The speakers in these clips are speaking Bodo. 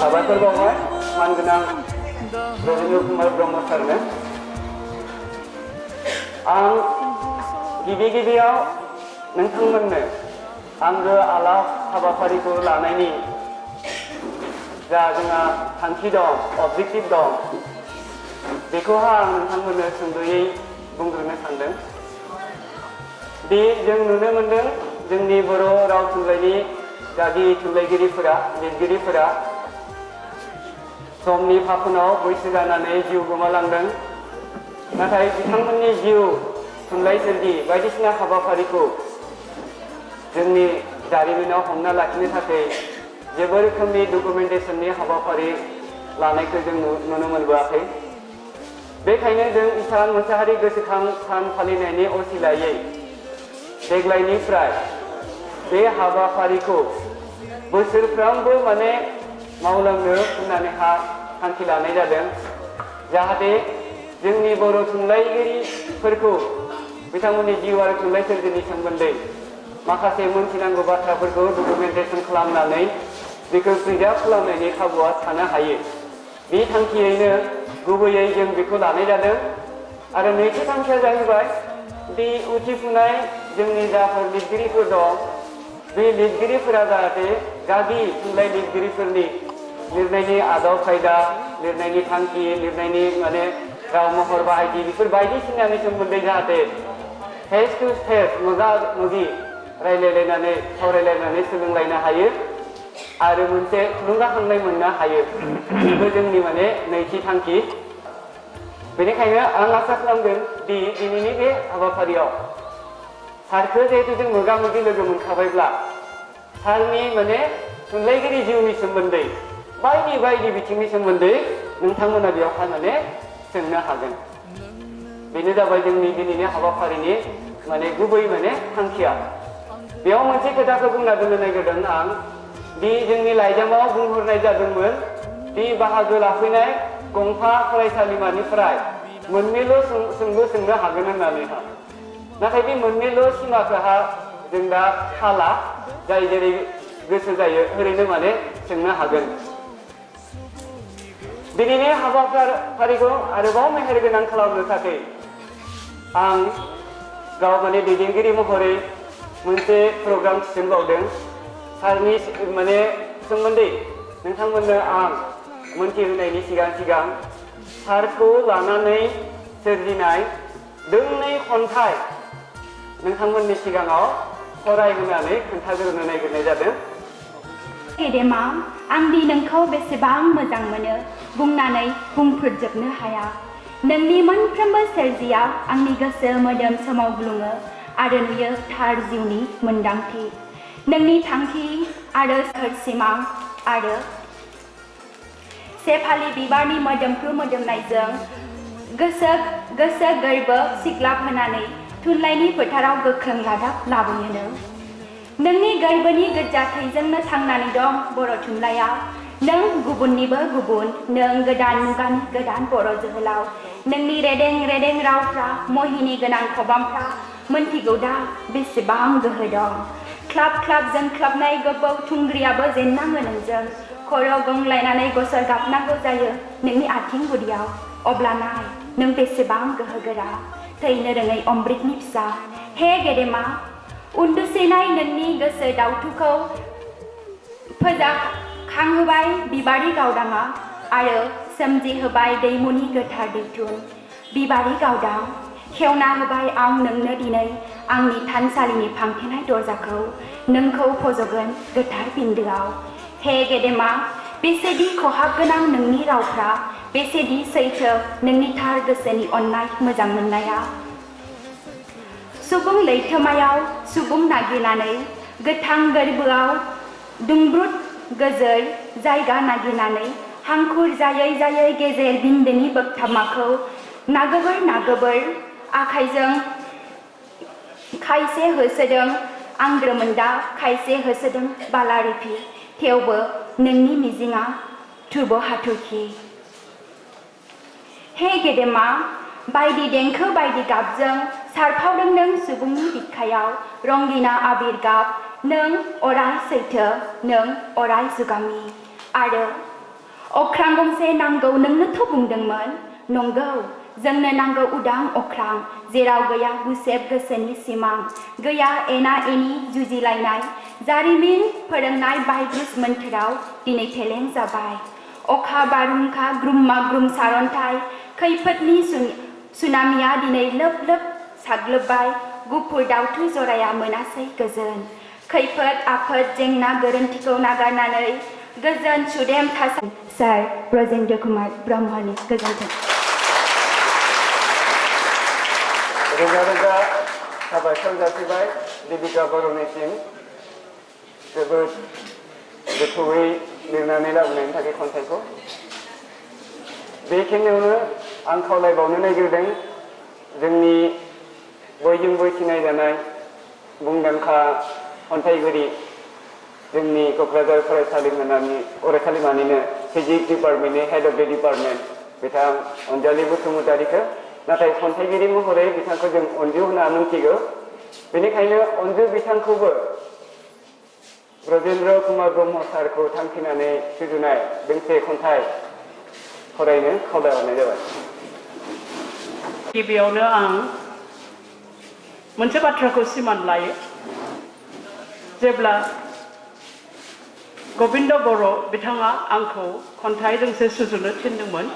साबायखर बावबाय मानगोनां रबिन्द्र कुमार ब्रह्म सारनो। आं गिबियाव नोंथांमोननो आंगो आलाप हाबाफारिखौ लानायनि जा जोंहा थांखि दं, अबजेक्टिभ दं, बेखौहाय आं नोंथांमोननो सुंद'यै बुंग्रोनो सानदों। दि जों नुनो मोनदों जोंनि बर' राव थुनलाइनि गागि थुनलाइगिरिफोरा, लिरगिरिफोरा समनि फाखनाव बैसो जानानै जिउ गोमालांदों। नाथाय बिथांमोननि जिउ थुनलाइ सोरजि बायदिसिना हाबाफारिखौ जोंनि जारिमिनाव हमना लाखिनो थाखाय जेबो रोखोमनि डकुमेन्टेसननि हाबाफारि लानायखौ जों नुनो मोनबोआखै। बेखायनो जों इसान मोसाहारि गोसोखां सान फालिनायनि असिलायै देग्लायनिफ्राय बे हाबाफारिखौ बोसोरफ्रोमबो मावलांनो होननानैहा थांखि लानाय जादों। जाहाथे जोंनि बर' थुनलाइगिरिफोरखौ बिथांमोननि जिउ आरो थुनलाइ सोरजिनि सोमोन्दै माखासे मोनथिनांगौ बाथ्राफोरखौ डकुमेन्टेसन खालामनानै बेखौ प्रिजार्भ खालामनायनि खाबुआ थानो हायो। बे थांखियैनो गुबैयै जों बेखौ लानाय जादों। आरो नैथि थांखिया जाहैबाय दि उथिफुनाय जोंनि जाफोर लिरगिरिफोर दं, बे लिरगिरिफोरा जाहाथे गागि थुनलाइ लिरगिरिफोरनि लिरनायनि आदब खायदा, लिरनायनि थांखि, लिरनायनि राव महर बाहायथि, बेफोर बायदिसिनानि सोमोन्दै जाहाथे फेस टु फेस मोगा मोगि रायलायलायनानै सावरायलायनानै सोलोंलायनो हायो आरो मोनसे थुलुंगाखांनाय मोननो हायो। बेबो जोंनि नैथि थांखि। बेनिखायनो आं आसा खालामदों दि दिनैनि बे हाबाफारियाव सारखौ जिहेतु जों मोगा मोगि लोगो मोनखाबायब्ला सारनि थुनलाइगिरि जिउनि सोमोन्दै बायदि बिथिंनि सोमोन्दै नोंथांमोना बेयावहाय सोंनो हागोन। बेनो जाबाय जोंनि दिनैनि हाबाफारिनि गुबै थांखिया। बेयाव मोनसे खोथाखौ बुंना दोननो नागिरदों आं दि जोंनि लाइजामाव बुंहरनाय जादोंमोन दि बाहागो लाफैनाय गंफा फरायसालिमानिफ्राय मोननैल' सोंलु सोंनो हागोन होननानैहा। नाथाय बे मोननैल' सिमाखौहा जों दा हाला, जाय जेरै गोसो जायो ओरैनो सोंनो हागोन। दिनैनि हाबाफारिखौ आरोबाव मेहेरगोनां खालामनो थाखाय आं गाव दैदेनगिरि महरै मोनसे प्रग्राम थिसनबावदों। सारनि सोमोन्दै नोंथांमोननो आं मोनथिहोनायनि सिगां सारखौ लानानै सोरजिनाय दोंनै खन्थाइ नोंथांमोननि सिगाङाव फरायहोनानै खोन्थाग्रोनो नागिरनाय जादों। गेदेमा, आं दि नोंखौ बेसेबां मोजां मोनो बुंनानै बुंफोरजोबनो हाया। नोंनि मोनफ्रोमबो सोरजिया आंनि गोसो मोदोम सोमावग्लुङो आरो नुयो थार जिउनि मोन्दांथि। नोंनि थांखि आरो सिमां आरो सेफालि बिबारनि मोदोमफ्रु मोदोमनायजों गोसो गोरबो सिग्लाबहोनानै थुनलाइनि फोथाराव गोख्रों रादाब लाबोयोनो। नोंनि गोरबोनि गोजा थैजोंनो थांनानै दं बर' थुनलाइया। नों गुबुननिबो गुबुन, नों गोदान मुगानि गोदान बर' जोहोलाव। नोंनि रेदें रावफ्रा, महिनी गोनां खबामफ्रा मोनथिगौ दा बेसेबां गोहो दं। ख्लाब जोंख्लाबनाय गोबौ थुंग्रियाबो जेननाङो नोंजों। खर' गंलायनानै गसर गाबनांगौ जायो नोंनि आथिं गुदियाव। अब्ला नाय नों बेसेबां गोहोगोरा, थैनो रोङै अमृतनि फिसा। हे गेदेमा, उन्दुसैनाय नोंनि गोसो दावथुखौ फोजाखांहोबाय बिबारि गावदांआ आरो सोमजिहोबाय दैमुनि गोथार दैथुन। बिबारि गावदां, खेवना होबाय आं नोंनो दिनै आंनि थानसालिनि फांथेनाय दरजाखौ। नोंखौ फज'गोन गोथार बिन्दोआव। हे गेदेमा, बेसेदि खहाब गोनां नोंनि रावफ्रा, बेसेदि सैथो नोंनि थार गोसोनि अननाय मोजां मोननाया। सुबुं लैथोमायाव सुबुं नागिरनानै, गोथां गोरबोआव दुंब्रुद गोजोर जायगा नागिरनानै, हांखुर जायै गेजेर बिन्दोनि बोगथामाखौ नागोबोर आखाइजों खायसे होसोदों आंग्रोमोन्दा, खायसे होसोदों बालारिफि। थेवबो नोंनि मिजिङा धुब हाथरखि। हे गेदेमा, बायदि देंखो बायदि गाबजों सारफावदों नों सुबुंनि बिखायाव रंगिना आबिर गाब। नों अराय सैथो, नों अराय जुगामि। आरो अख्रां गंसे नांगौ नोंनोथ' बुंदोंमोन नंगौ जोंनो नांगौ उदां अख्रां जेराव गैया गुसेब गोसोनि सिमां गैया एना एनि जुजिलायनाय जारिमिन फोरोंनाय बायब्रुस मोन्थोराव दिनै फेलें जाबाय अखा बारहुंखा ग्रुमा ग्रुम सारन्थाइ खैफोदनि सुनामिया दिनै लोब लोब साग्लोबबाय गुफुर दावथु जराया मोनासै गोजोन खैफोद आफोद जेंना गोरोन्थिखौ नागारनानै गोजोन सुदेम थासारि सार ब्रजेन्द्र कुमार ब्रह्मनि गोजोन्थों रोजा रोजा साबायखर जासिबाय देबिका बर'निसिम जोबोद गोथौयै लिरनानै लाबोनायनि थाखाय खन्थाइखौ बेखिनियावनो आं खावलायबावनो नागिरदों जोंनि बयजोंबो सिनायजानाय मुंदांखा खन्थाइगिरि जोंनि क'क्राझार फरायसालिमानिनो फिजिक्स डिपार्टमेन्टनि हेड अफ द डिपार्टमेन्ट बिथां अनजालि बसुमतारीखौ नाथाय खन्थाइगिरि महरै बिथांखौ जों अनजु होनना मिथिगौ बेनिखायनो अनजु बिथांखौबो ब्रजेन्द्र कुमार ब्रह्म सारखौ थांखिनानै सुजुनाय दोंसे खन्थाइ फरायनो खावलायहरनाय जाबाय गिबियावनो आं मोनसे बाथ्राखौ सिमान लायो जेब्ला गबिन्द बर' बिथाङा आंखौ खन्थाइ दोंसे सुजुनो थिनदोंमोन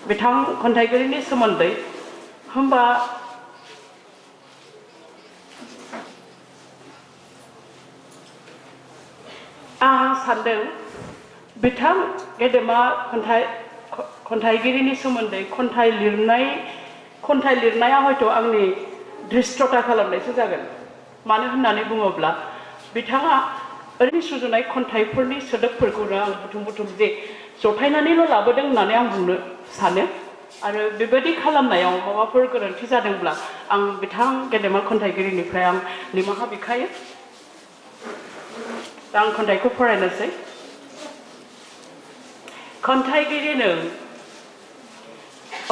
बिथां खन्थाइगिरिनि सोमोन्दै होमबा आं सानदों बिथां गेदेमा खन्थाइगिरिनि सोमोन्दै खन्थाइ लिरनाया हयथ' आंनि धृष्टता खालामनायसो जागोन मानो होननानै बुङोब्ला बिथाङा ओरैनो सुजुनाय खन्थाइफोरनि सोदोबफोरखौनो आं बुथुम जे जथायनानैल' लाबोदों होननानै आं बुंनो सानो आरो बेबायदि खालामनायाव माबाफोर गोरोन्थि जादोंब्ला आं बिथां गेदेमा खन्थाइगिरिनिफ्राय आं निमाहा बिखायो दा आं खन्थाइखौ फरायनोसै खन्थाइगिरि नों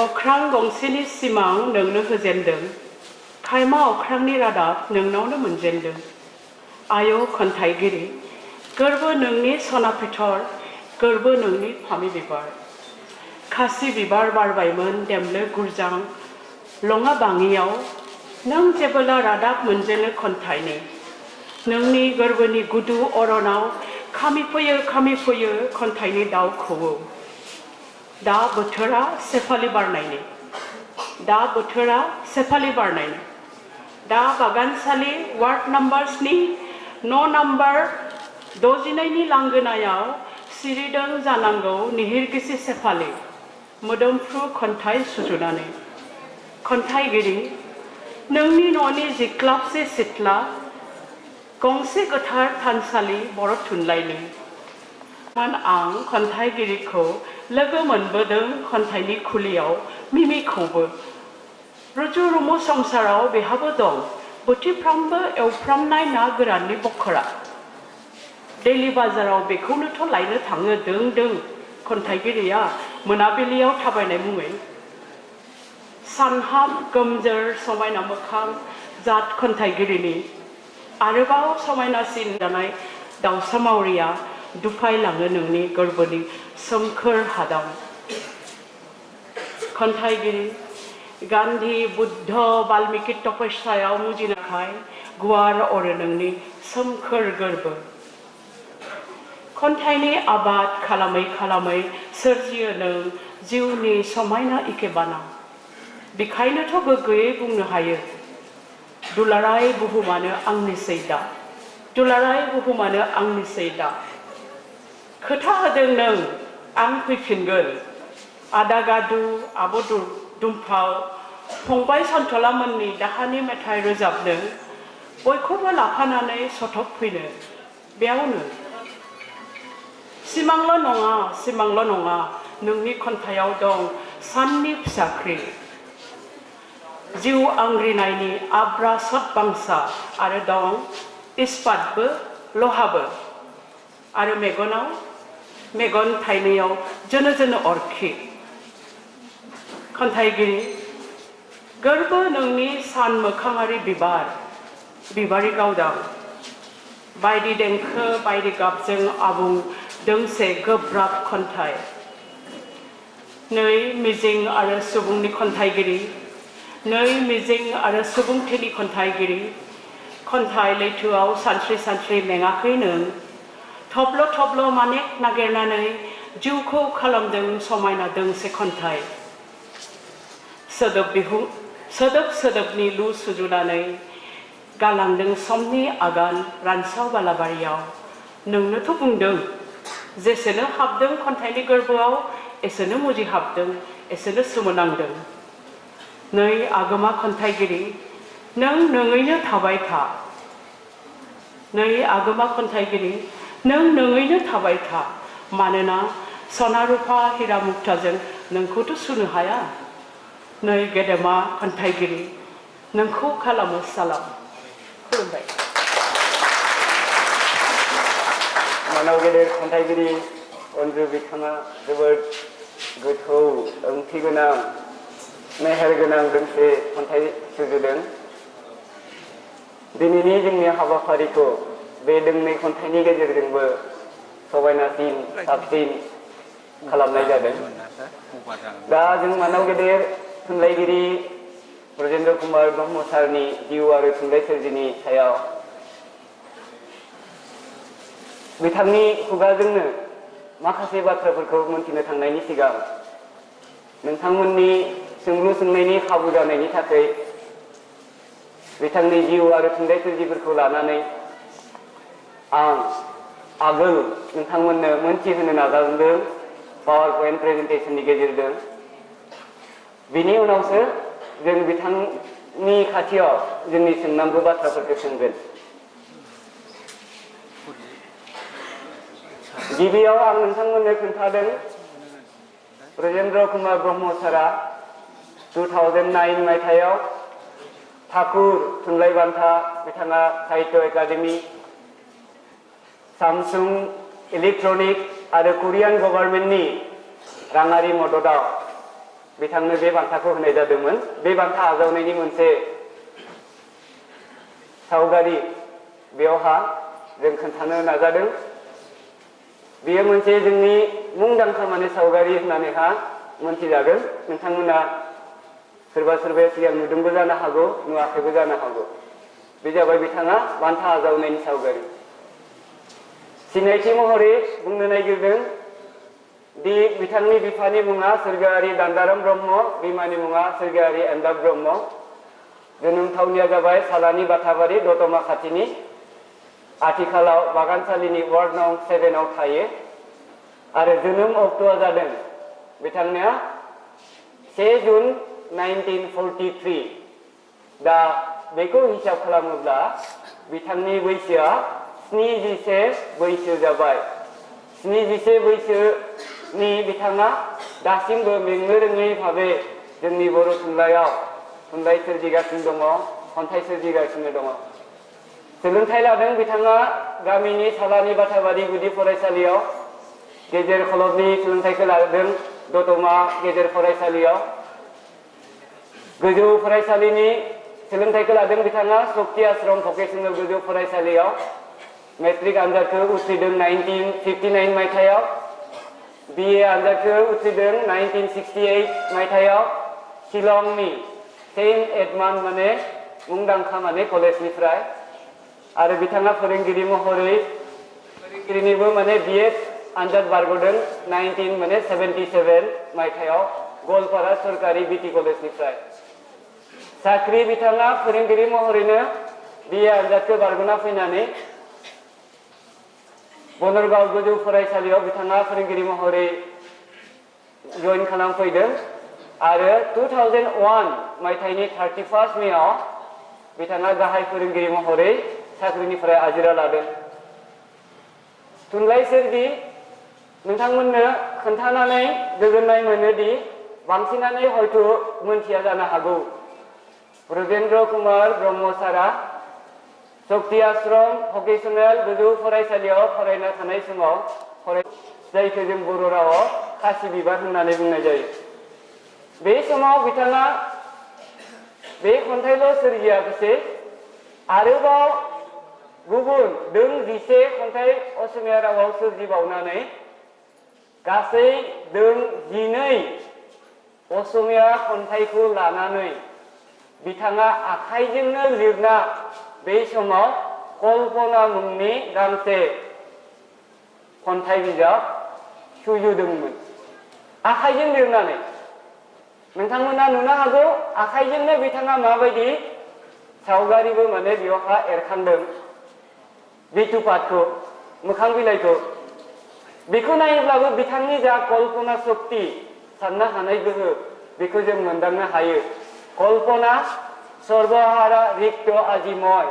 अख्रां गंसेनि सिमां नोंनो होजेनदों खायमा अख्रांनि रादाब नोंनावनो मोनजेनदों आय' खन्थाइगिरि गोरबो नोंनि सना फिथर गोरबो नोंनि फामि बिबार खासि बिबार बारबायमोन देमलो गुरजां लङा बाङियाव नों जेबोला रादाब मोनजेनो खन्थाइनि नोंनि गोरबोनि गुदु अरनाव खामि फैयो खन्थाइनि दाउ खौवौ दा बोथोरा सेफालि बारनायनि दा बागानसालि वार्ड नाम्बार 7 न' नाम्बार 69नि लांगोनायाव सिरिदों जानांगौ निहिरगिसि सेफालि मोदोमफ्रु खन्थाइ सुजुनानै खन्थाइगिरि नोंनि न'नि जिख्लाबसे सिथ्ला गंसे गोथार थानसालि बर' थुनलाइनि आं खन्थाइगिरिखौ लोगो मोनबोदों खन्थाइनि खुलियाव मिमिखौबो रुजु रुमु संसाराव बेहाबो दं बोथिफ्रामबो एवफ्रामनाय ना गोराननि बखरा दैलि बाजाराव बेखौनोथ' लायनो थाङो दों खन्थाइगिरिया मोनाबिलियाव थाबायनाय मुङै सानहाब गोमजोर समायना मोखां जात खन्थाइगिरिनि आरोबाव समायनासिन जानाय दाउसा मावरिया दुफायलाङो नोंनि गोरबोनि सोमखोर हादाव खन्थाइगिरि गान्धी बुद्ध बाल्मिकि तपस्यायाव मुजिनाय गुवार अरो नोंनि सोमखोर गोरबो खन्थाइनि आबाद खालामै सोरजियो नों जिउनि समायना इकेबाना बेखायनोथ' गोग्गोयै बुंनो हायो दुलाराय बुहुमानो आंनिसै दा खोथा होदों नों आं फैफिनगोन आदा गादु आब' दुमफाव फंबाय सन्थलामोननि दाहानि मेथाइ रोजाबनो बयखौबो लाफानानै सथब फैनो बेयावनो सिमांल' नङा नोंनि खन्थाइयाव दं साननि फिसाख्रि जिउ आंग्रिनायनि आब्रा सतबांसा आरो दं इस्पातबो लहाबो आरो मेगन थाइनैयाव जोनो अरखि खन्थाइगिरि गोरबो नोंनि सान मोखाङारि बिबारि गावदां बायदि देंखो बायदि गाबजों आबुं दोंसे गोब्राब खन्थाइ नै मिजिं आरो सुबुंनि खन्थाइगिरि नै मिजिं आरो सुबुंथिनि खन्थाइगिरि खन्थाइ लैथोआव सानस्रि सानस्रि मेङाखै नों थब्ल' थब्ल' मानेक नागिरनानै जिउखौ खालामदों समायना दोंसे खन्थाइ सोदोब सोदोबनि लु सुजुनानै गालांदों समनि आगान रानसाव बालाबारियाव नोंनोथ' बुंदों जेसेनो हाबदों खन्थाइनि गोरबोआव एसेनो मुजिहाबदों एसेनो सोमोनांदों नै आगोमा खन्थाइगिरि नों नोङैनो थाबाय था नै आगोमा खन्थाइगिरि नों नोङैनो थाबाय था मानोना सना रुफा हिरा मुक्ताजों नोंखौथ' सुनो हाया नै गेदेमा खन्थाइगिरि नोंखौ खालामो सालाम खुलुमबाय मानाव गेदेर खन्थाइगिरि अनजु बिथाङा जोबोद गोथौ ओंथि गोनां मेहेर गोनां दोंसे खन्थाइ सुजुदों दिनैनि जोंनि हाबाफारिखौ बे दोंनै खन्थाइनि गेजेरजोंबो समायनासिन साबसिन खालामनाय जादों दा जों मानाव गेदेर थुनलाइगिरि ब्रजेन्द्र कुमार ब्रह्म सारनि जिउ आरो थुनलाइ सोरजिनि सायाव बिथांनि खुगाजोंनो माखासे बाथ्राफोरखौ मोनथिनो थांनायनि सिगां नोंथांमोननि सोंलु सोंनायनि खाबु जानायनि थाखाय बिथांनि जिउ आरो थुनलाइ सोरजिफोरखौ लानानै आं आगोल नोंथांमोननो मोनथिहोनो नाजादों पावार पइन्ट प्रेजेन्टेसननि गेजेरजों बिनि उनावसो जों बिथांनि खाथियाव जोंनि सोंनांगौ बाथ्राफोरखौ सोंगोन गिबियाव आं नोंथांमोननो खोन्थादों ब्रजेन्द्र कुमार ब्रह्म सारा 2009 मायथाइयाव ठाकुर थुनलाइ बान्था बिथाङा साहित्य एकाडेमि सामसुं इलेक्ट्रनिक आरो कोरियान गभर्नमेन्टनि राङारि मददाव बिथांनो बे बान्थाखौ होनाय जादोंमोन बे बान्था आजावनायनि मोनसे सावगारि बेयावहा जों खोन्थानो नाजादों बेयो मोनसे जोंनि मुंदांखा माने सावगारि होननानैहा मोनथिजागोन नोंथांमोना सोरबा सोरबाया सिगां नुदोंबो जानो हागौ नुवाखैबो जानो हागौ बे जाबाय बिथाङा बान्था आजावनायनि सावगारि सिनायथि महरै बुंनो नागिरदों दि बिथांनि बिफानि मुङा सोरगोआरि दान्दाराम ब्रह्म बिमानि मुङा सोरगोआरि एमदाब ब्रह्म जोनोम थावनिया जाबाय सालानि बाथाबारि दतमा खाथिनि आथिखालाव बागानसालिनि वार्ड नं 7 आव थायो आरो जोनोम अक्ट'आ जादों बिथांनिया 1 जुन 1943 दा बेखौ हिसाब खालामोब्ला बिथांनि बैसोआ 71 बैसो जाबाय 71 बैसोनि बिथाङा दासिमबो मेंनो रोङै भाबै जोंनि बर' थुनलाइयाव थुनलाइ सोरजिगासिनो दङ खन्थाइ सोरजिगासिनो दङ सोलोंथाइ लादों बिथाङा गामिनि सालानि बाथाबारि गुदि फरायसालियाव गेजेर खलबनि सोलोंथाइखौ लादों दतमा गेजेर फरायसालियाव गोजौ फरायसालिनि सोलोंथाइखौ लादों बिथाङा शक्ति आश्रम भकेशनेल गोजौ फरायसालियाव मेट्रिक आनजादखौ उथ्रिदों 1959 मायथाइयाव बिए आनजादखौ उथ्रिदों 1968 मायथाइयाव शिलंनि सेन्ट एडमान्ड माने मुंदांखा माने कलेजनिफ्राय आरो बिथाङा फोरोंगिरि महरै फोरोंगिरिनिबो माने बिएड आनजाद बारग'दों 1977 मायथाइयाव गवालपारा सरकारि बिटि कलेजनिफ्राय साख्रि बिथाङा फोरोंगिरि महरैनो बिए आनजादखौ बारग'ना फैनानै बनरगाव गोजौ फरायसालियाव बिथाङा फोरोंगिरि महरै जइन खालामफैदों आरो 2001 मायथाइनि 31 मेआव बिथाङा गाहाय फोरोंगिरि महरै साख्रिनिफ्राय आजिरा लादों थुनलाइ सोरजि नोंथांमोननो खोन्थानानै गोजोननाय मोनोदि बांसिनानो हयथ' मोनथिया जानो हागौ ब्रजेन्द्र कुमार ब्रह्म सारा शक्ति आश्रम भकेशनेल गोजौ फरायसालियाव फरायना थानाय समाव जायखौ जों बर' रावाव खासि बिबार होननानै बुंनाय जायो बे समाव बिथाङा बे खन्थाइल' सोरजियाखैसै आरोबाव गुबुन दों 11 खन्थाइ असमिया रावाव सोरजिबावनानै गासै दों 12 असमिया खन्थाइखौ लानानै बिथाङा आखाइजोंनो लिरना बे समाव कल्पना मुंनि गांसे खन्थाइ बिजाब सुजुदोंमोन आखाइजों लिरनानै नोंथांमोना नुनो हागौ आखाइजोंनो बिथाङा माबायदि सावगारिबो माने बेयावहा एरखांदों बिथुपातखौ मोखां बिलाइखौ बेखौ नायोब्लाबो बिथांनि जा कल्पना शक्ति साननो हानाय गोहो बेखौ जों मोनदांनो हायो कल्पना सर्वहारा रिक्त आजिमय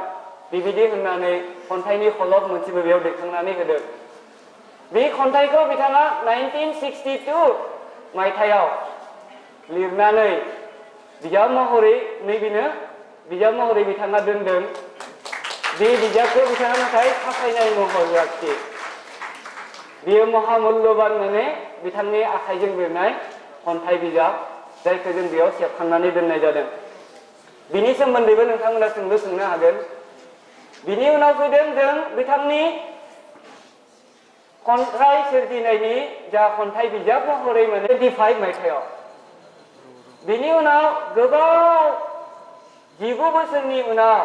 बेबायदि होननानै खन्थाइनि खलब मोनसेबो बेयाव दैखांनानै होदों बे खन्थाइखौ बिथाङा 1962 मायथाइयाव लिरनानै बिजाब महरै नैबेनो बिजाब महरै बिथाङा दोनदों बे बिजाबखौ बिथाङा नाथाय साफायनाय महर होआखिसै बेयो महामुल्यबान माने बिथांनि आखाइजों लिरनाय खन्थाइ बिजाब जायखौ जों बेयाव सेबखांनानै दोननाय जादों बिनि सोमोन्दैबो नोंथांमोना सोंनो हागोन बिनि उनाव फैदों जों बिथांनि खन्थाइ सोरजिनायनि जा खन्थाइ बिजाब महरै माने 25 मायथाइयाव बिनि उनाव गोबाव 19 बोसोरनि उनाव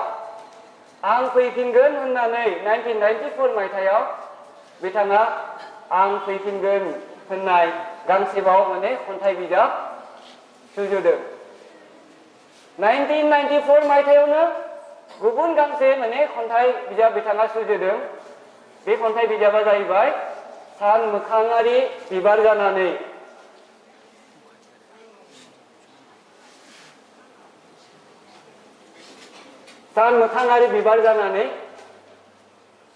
आं फैफिनगोन होननानै 1994 मायथाइयाव बिथाङा आं फैफिनगोन होननाय गांसेबाव माने खन्थाइ बिजाब सुजुदों 1994 मायथाइयावनो गुबुन गांसे माने खन्थाइ बिजाब बिथाङा सुजुदों बे खन्थाइ बिजाबा जाहैबाय सान मोखाङारि बिबार जानानै सान मोखाङारि बिबार जानानै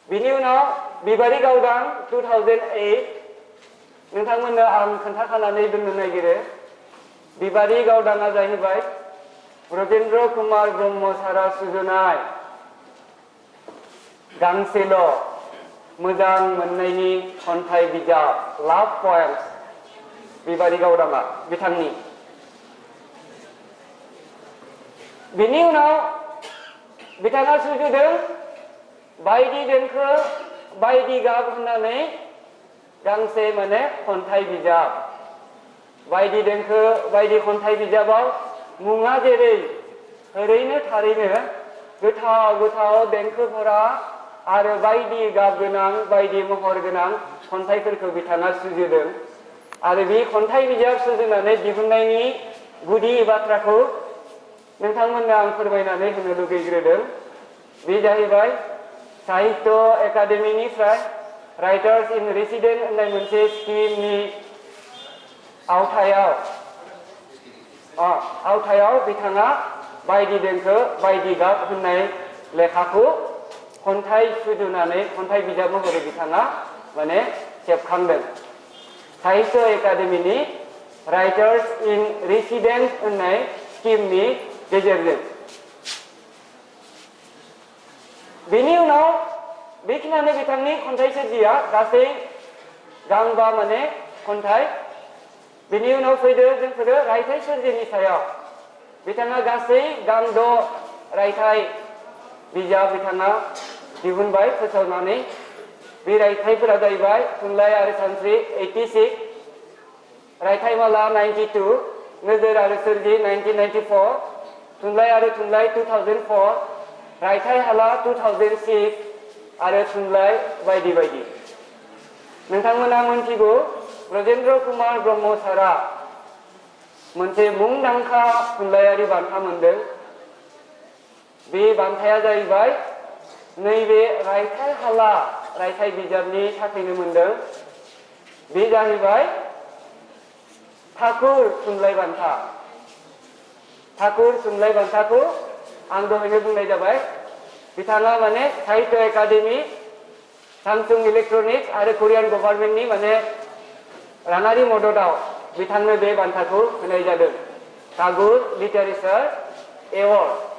बिनि उनाव बिबारि गावदां 2008 नोंथांमोननो आं खोन्थाखानानै दोननो नागिरो बिबारि गावदाङा जाहैबाय ब्रजेन्द्र कुमार ब्रह्म सारा सुजुनाय गांसेल' मोजां मोननायनि खन्थाइ बिजाब लाभ पएम्स बिबारि गावदाङा बिथांनि बिनि उनाव बिथाङा सुजुदों बायदि देंखो बायदि गाब होननानै गांसे माने खन्थाइ बिजाब बायदि देंखो बायदि खन्थाइ बिजाबाव मुङा जेरै ओरैनो थारैनो गोथाव गोथाव देंखोफोरा आरो बायदि गाब गोनां बायदि महर गोनां खन्थाइफोरखौ बिथाङा सुजुदों आरो बे खन्थाइ बिजाब सुजुनानै दिहुननायनि गुदि बाथ्राखौ नोंथांमोननो आं फोरमायनानै होनो लुगैग्रोदों बे जाहैबाय साहित्य एकाडेमिनिफ्राय राइटार्स इन रेसिडेन्ट होननाय मोनसे स्किमनि आवथायाव बिथाङा बायदि देंखो बायदि गाब होननाय लेखाखौ खन्थाइ सुजुनानै खन्थाइ बिजाब महरै बिथाङा माने सेबखांदों साहित्य एकाडेमिनि राइटार्स इन रेसिडेन्ट होननाय स्किमनि गेजेरजों बेनि उनाव बेखिनियानो बिथांनि खन्थाइ सोरजिया गासै गांबा माने खन्थाइ बेनि उनाव जोंफोरो रायथाइ सोरजिनि सायाव बिथाङा गासै गांद' रायथाइ बिजाब बिथाङा दिहुनबाय फोसावनानै बे रायथाइफोरा जाहैबाय थुनलाइ आरो सानस्रि 86 रायथाइमाला 92 नोजोर आरो सोरजि 1994 थुनलाइ आरो थुनलाइ 2004 रायथाइ हाला 2006 आरो थुनलाइ बायदि बायदि नोंथांमोना मोनथिगौ ब्रजेन्द्र कुमार ब्रह्म सारा मोनसे मुंदांखा थुनलाइयारि बान्था मोनदों बे बान्थाया जाहैबाय नैबे रायथाइ हाला रायथाइ बिजाबनि थाखायनो मोनदों बे जाहैबाय ठाकुर थुनलाइ बान्था ठाकुर थुनलाइ बान्थाखौ आं दहायनो बुंनाय जाबाय बिथाङा माने साहित्य एकाडेमि सामसुं इलेक्ट्रनिक्स आरो कोरियान गभर्नमेन्टनि माने राङारि मददाव बिथांनो बे बान्थाखौ होनाय जादों ठाकुर लिटारेचार एवार्ड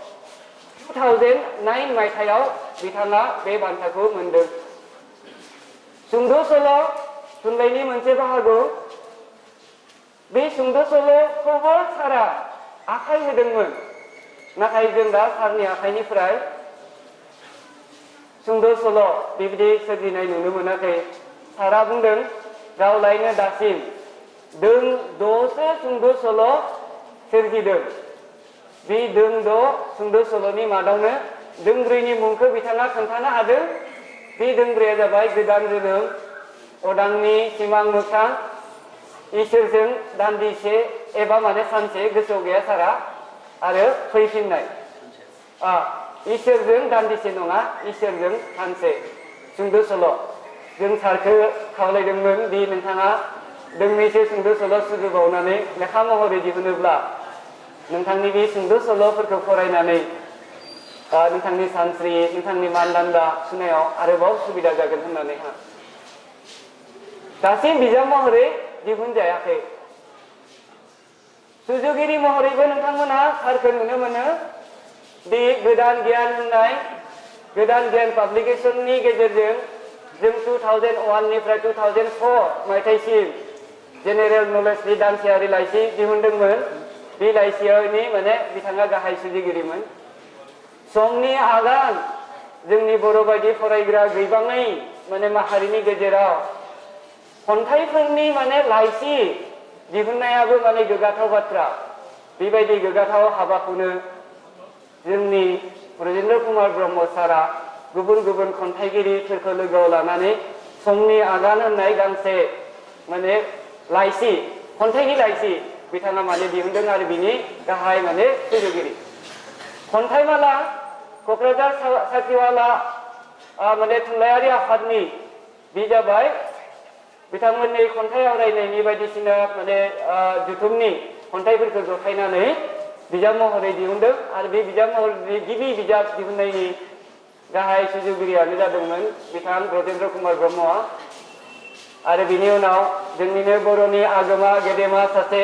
2009 मायथाइयाव बिथाङा बे बान्थाखौ मोनदों सुंद' सल' थुनलाइनि मोनसे बाहागो बे सुंद' सल'खौबो सारा आखाइ होदोंमोन नाथाय जों दा सारनि आखाइनिफ्राय सुंद' सल' बेबायदि सोरजिनाय नुनो मोनाखै सारा बुंदों गावलायनो दासिम दों द'सो सुंद' सल' सोरजिदों बे दों द' सुंद' सल'नि मादावनो दोंब्रैनि मुंखौ बिथाङा खोन्थानो हादों बे दोंब्रैया जाबाय गोदान जोनोम अदांनि सिमां मोगथां इसोरजों दान्दिसे एबा माने सानसे गोसोआव गैया सारा आरो फैफिननाय इसोरजों दान्दिसे नङा इसोरजों सानसे सुंद' सल' जों सारखौ खावलायदोंमोन दि नोंथाङा दोंनैसो सुंद' सल' सुजुबावनानै लेखा महरै दिहुनोब्ला नोंथांनि बे सुंद' सल'फोरखौ फरायनानै नोंथांनि सानस्रि नोंथांनि मानदान्दा सुनायाव आरोबाव सुबिदा जागोन होननानैहा दासिम बिजाब महरै दिहुनजायाखै सुजुगिरि महरैबो नोंथांमोना सारखौ नुनो मोनो दि गोदान गियान होननाय गोदान गियान पाब्लिकेशननि गेजेरजों जों 2001 निफ्राय 2004 मायथाइसिम जेनेरेल नलेजनि दानसेयारि लाइसि दिहुनदोंमोन बे लाइसियावनि माने बिथाङा गाहाय सुजुगिरिमोन समनि आगान जोंनि बर' बायदि फरायग्रा गैबाङै माने माहारिनि गेजेराव खन्थाइफोरनि माने लाइसि दिहुननायाबो माने गोग्गाथाव बाथ्रा बेबायदि गोग्गाथाव हाबाखौनो जोंनि ब्रजेन्द्र कुमार ब्रह्म सारा गुबुन गुबुन खन्थाइगिरिफोरखौ लोगोआव लानानै समनि आगान होननाय गांसे माने लाइसि खन्थाइनि लाइसि बिथाङा माने दिहुनदों आरो बिनि गाहाय माने सुजुगिरि खन्थाइमाला क'क्राझार साख्रिवाला माने थुनलाइयारि आफादनि बे जाबाय बिथांमोननि खन्थाइ आवरायनायनि बायदिसिना माने जुथुमनि खन्थाइफोरखौ जथायनानै बिजाब महरै दिहुनदों आरो बे बिजाब महरनि गिबि बिजाब दिहुननायनि गाहाय सुजुगिरियानो जादोंमोन बिथां ब्रजेन्द्र कुमार ब्रह्मआ आरो बिनि उनाव जोंनिनो बर'नि आगोमा गेदेमा सासे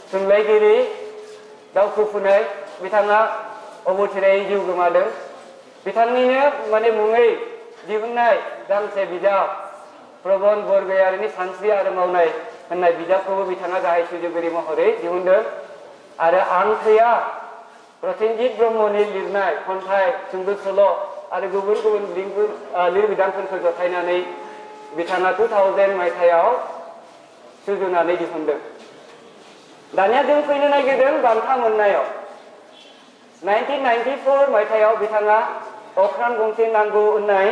थुनलाइगिरि दावखुफुनाय बिथाङा अबथिरायै जिउ गोमादों बिथांनिनो माने मुङै दिहुननाय गांसे बिजाब प्रबन बरगयारिनि सानस्रि आरो मावनाय होननाय बिजाबखौबो बिथाङा गाहाय सुजुगिरि महरै दिहुनदों आरो आं थैया प्रसेनजित ब्रह्मनि लिरनाय खन्थाइ सुंद' सल' आरो गुबुन गुबुन लिरबिदांफोरखौ जथायनानै बिथाङा 2000 मायथाइयाव सुजुनानै दिहुनदों दानिया जों फैनो नागिरदों बान्था मोननायाव 1994 मायथाइयाव बिथाङा अख्रां गंसे नांगौ होननाय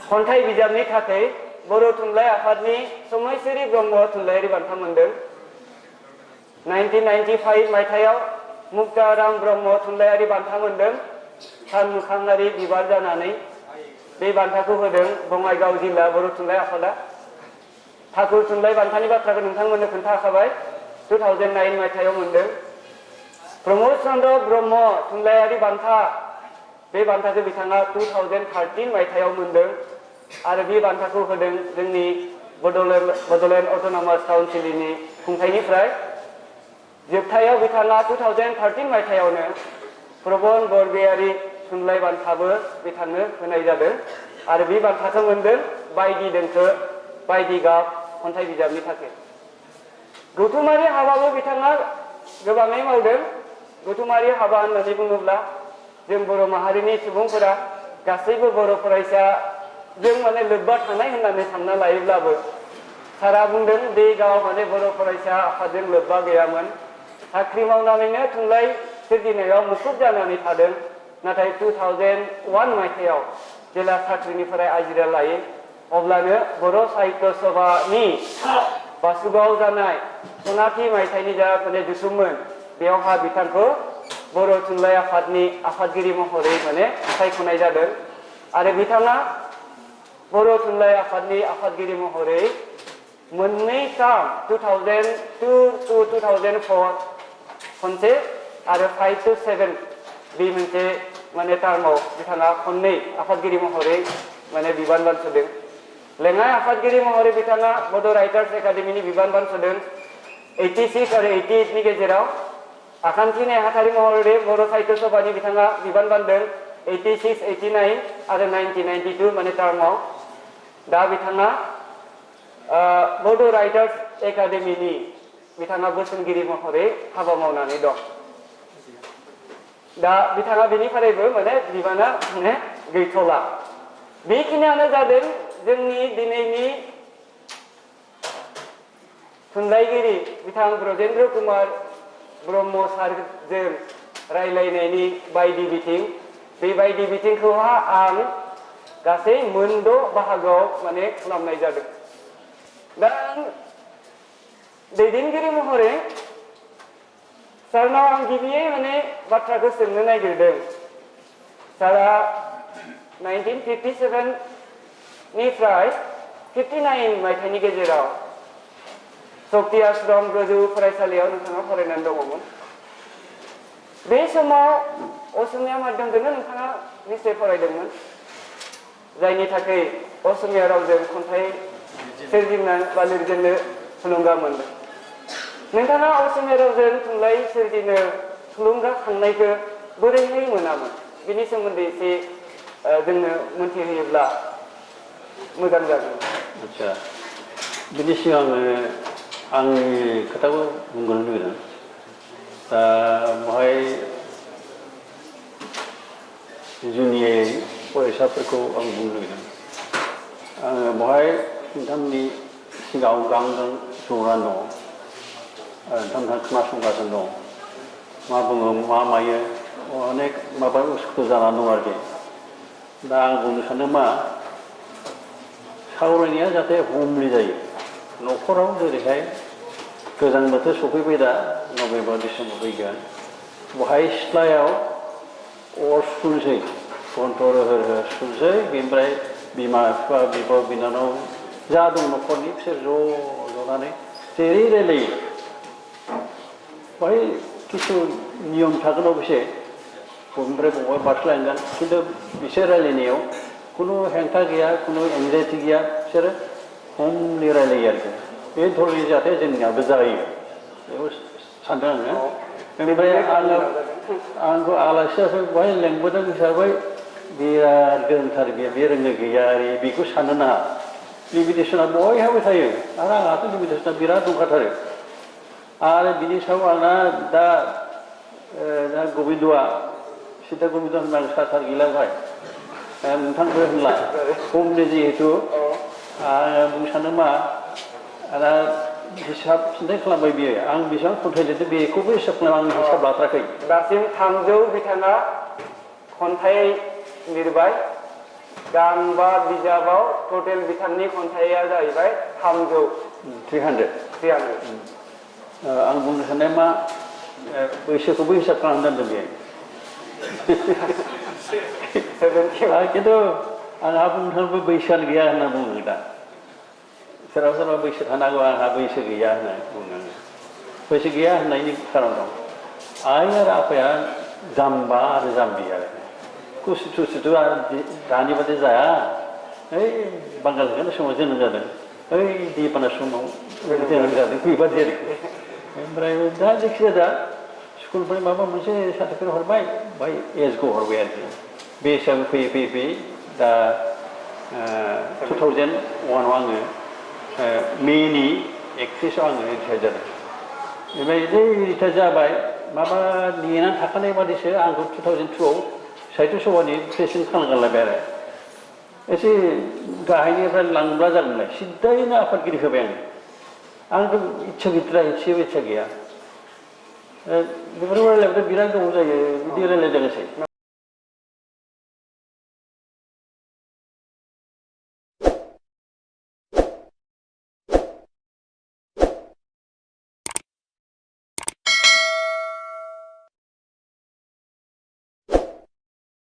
खन्थाइ बिजाबनि थाखाय बर' थुनलाइ आफादनि समायश्री ब्रह्म थुनलाइयारि बान्था मोनदों 1995 मायथाइयाव मुक्ताराम ब्रह्म थुनलाइयारि बान्था मोनदों सानमोखाङारि बिबार जानानै बे बान्थाखौ होदों बङाइगाव जिल्ला बर' थुनलाइ आफादा ठाकुर थुनलाइ बान्थानि बाथ्राखौ नोंथांमोननो खोन्थाखाबाय 2009 मायथाइयाव मोनदों प्रमद चन्द्र ब्रह्म थुनलाइयारि बान्था बे बान्थाखौ बिथाङा 2013 मायथाइयाव मोनदों आरो बे बान्थाखौ होदों जोंनि बड'लेण्ड अट'नमास काउन्सिलनि खुंथायनिफ्राय जोबथायाव बिथाङा 2013 मायथाइयावनो प्रबन बरगयारि थुनलाइ बान्थाबो बिथांनो होनाय जादों आरो बे बान्थाखौ मोनदों बायदि देंखो बायदि गाब खन्थाइ बिजाबनि थाखाय गौथुमारि हाबाबो बिथाङा गोबाङै मावदों गौथुमारि हाबा होननानै बुङोब्ला जों बर' माहारिनि सुबुंफोरा गासैबो बर' फरायसाजों माने लोब्बा थानाय होननानै सानना लायोब्लाबो सारा बुंदों बे गाव माने बर' फरायसा आफादजों लोब्बा गैयामोन साख्रि मावनानैनो थुनलाइ सोरजिनायाव मुखुब जानानै थादों नाथाय 2001 मायथाइयाव जेब्ला साख्रिनिफ्राय आजिरा लायो अब्लानो बर' साहित्य सभानि बासुगावआव जानाय सनाथि मायथाइनि जा माने जुथुममोन बेयावहा बिथांखौ बर' थुनलाइ आफादनि आफादगिरि महरै माने सायख'नाय जादों आरो बिथाङा बर' थुनलाइ आफादनि आफादगिरि महरै मोननै टार्म 2002 to 2004 खनसे आरो 5 to 7 बे मोनसे माने टार्माव बिथाङा खननै आफादगिरि महरै माने बिबान बानस'दों लेङाइ आफादगिरि महरै बिथाङा बड' राइटार्स एकाडेमिनि बिबान बानस'दों 86 आरो 88 नि गेजेराव आखान्थि नेहाथारि महरै बर' साहित्य सभानि बिथाङा बिबान बानदों 86, 89 आरो 92 माने टार्माव दा बिथाङा बड' राइटार्स एकाडेमिनि बिथाङा बोसोनगिरि महरै हाबा मावनानै दं दा बिथाङा बेनिफ्रायबो माने बिबाना माने गैथ'ला बेखिनियानो जादों जोंनि दिनैनि थुनलाइगिरि बिथां ब्रजेन्द्र कुमार ब्रह्म सारजों रायलायनायनि बायदि बिथिं बे बायदि बिथिंखौहा आं गासै मोनद' बाहागोआव माने खालामनाय जादों। दा आं दैदेनगिरि महरै सारनाव आं गिबियै माने बाथ्राखौ सोंनो नागिरदों। सारा 1957 निफ्राय 59 मायथाइनि गेजेराव शक्ति आश्रम गोजौ फरायसालियाव नोंथाङा फरायनानै दङमोन। बे समाव असमिया माध्यमजोंनो नोंथाङा निश्चय फरायदोंमोन, जायनि थाखाय असमिया रावजों खन्थाइ सोरजिनो बा लिरजेननो थुलुंगा मोनदों। नोंथाङा असमिया रावजों थुनलाइ सोरजिनो थुलुंगाखांनायखौ बोरैहाय मोनामोन? बिनि सोमोन्दै एसे जोंनो मोनथिहोयोब्ला मोजां जागोन। आच्छा, बिनि सिगां आंनि खोथाखौ बुंग्रोनो लुबैदों। दा बेवहाय जुनियै फरायसाफोरखौ आं बुंनो लुबैदों। आङो बेवहाय नोंथांमोननि सिगाङाव गांजों जनानै दङ आरो नोंथांमोनहा खोनासंगासिनो दं। मा बुङो मा मायो अनेक माबा उसुखुथु जानानै दं आरोखि। दा आं बुंनो सानो मा सावरायनाया जाहाथे हमलि जायो। न'खराव जेरैहाय गोजां बोथोर सफैबाय, दा नभेम्बर डिसेम्बर फैगोन, बेवहाय सिथ्लायाव अर सुनोसै, घन्ट' रोहो रोहो सुनोसै। बेनिफ्राय बिमा बिफा बिब' बिनानाव जा दं न'खरनि बिसोर ज' जनानै जेरै रायलायो। बेवहाय किसु नियम थागोन अबयसे, बबेनिफ्राय बबेबा बारस्लायलांगोन, खिन्थु बिसोर रायलायनायाव खुनु हेंथा गैया, खुनु एंजाइटि गैया, बिसोरो हमलि रायलायो आरोखि। बे धरनि जाहाथे जोंनियाबो जायो बेखौ सानदों आङो। बेनिफ्राय आंखौ आलासियासो बेवहाय लेंबोदों हिसाबै बिराद गोरोंथार, बे रोंनो गैया आरो बेखौ साननो नाङा। लिमिटेसना बयहाबो थायो आरो आंहाथ' लिमिटेसना बिराद दंखाथारो। आरो बिनि सायाव आंना दा गबिन्दआ सिदा गबिन्द होनबा आं सार गैला बेवहाय, नोंथांबो होनला हमलि जिहेथु आङो बुंनो सानो मा दा हिसाब सिन्थाय खालामबाय बियो। आं बेसेबां खन्थाइ लिरदों बेखौबो हिसाब खालाम, आं हिसाब लाथाराखै। दासिम 300 बिथाङा खन्थाइ लिरबाय। गांबा बिजाबाव टटेल बिथांनि खन्थाइया जाहैबाय 300। आं बुंनो साननाय मा बैसोखौबो हिसाब खालामनानै दोनदों बेयो। खिन्थु आंहा बुंनो थाङोब्ला बैसोआनो गैया होनना बुङो। दा सोरबा सोरबा बैसो थानांगौ, आंहा बैसो गैया होनना बुङो। बैसो गैया होननायनि खारन दं। आइ आरो आफाया जाम्बा आरो जाम्बि आरो कुसि थुसिथ' आरो दानि बादि जाया। ओइ बांगाल होखानाय समाव जोनोम जादों, ओइ दैबाना समाव जोनोम जादों, बेबादि आरोखि। ओमफ्राय दा जायखिजाया दा स्कुलनिफ्राय माबा मोनसे सार्टिफिकेट हरबाय, बाहाय एजखौ हरबाय आरोखि। बे हिसाबै फैयै फैयै फैयै दा 2001आव आङो मेनि 31 आङो रिटायार जादों। ओमफ्राय रिटायार जाबाय, माबा नेनानै थाखानाय बादिसो आंखौ 2002आव साहित्य सभानि प्रेसिडेन्ट खालामगारलायबाय आरो। एसे गाहायनिफ्राय लांब्ला जागोनलाय, सिद्दायैनो आफादगिरि होबाय आङो। आंथ' इस्सा गैथारा, एसेबो इस्सा गैया। बेफोरखौ रायज्लायबाथाय बिराद गोबाव जायो, बिदि रायज्लायदोंसै।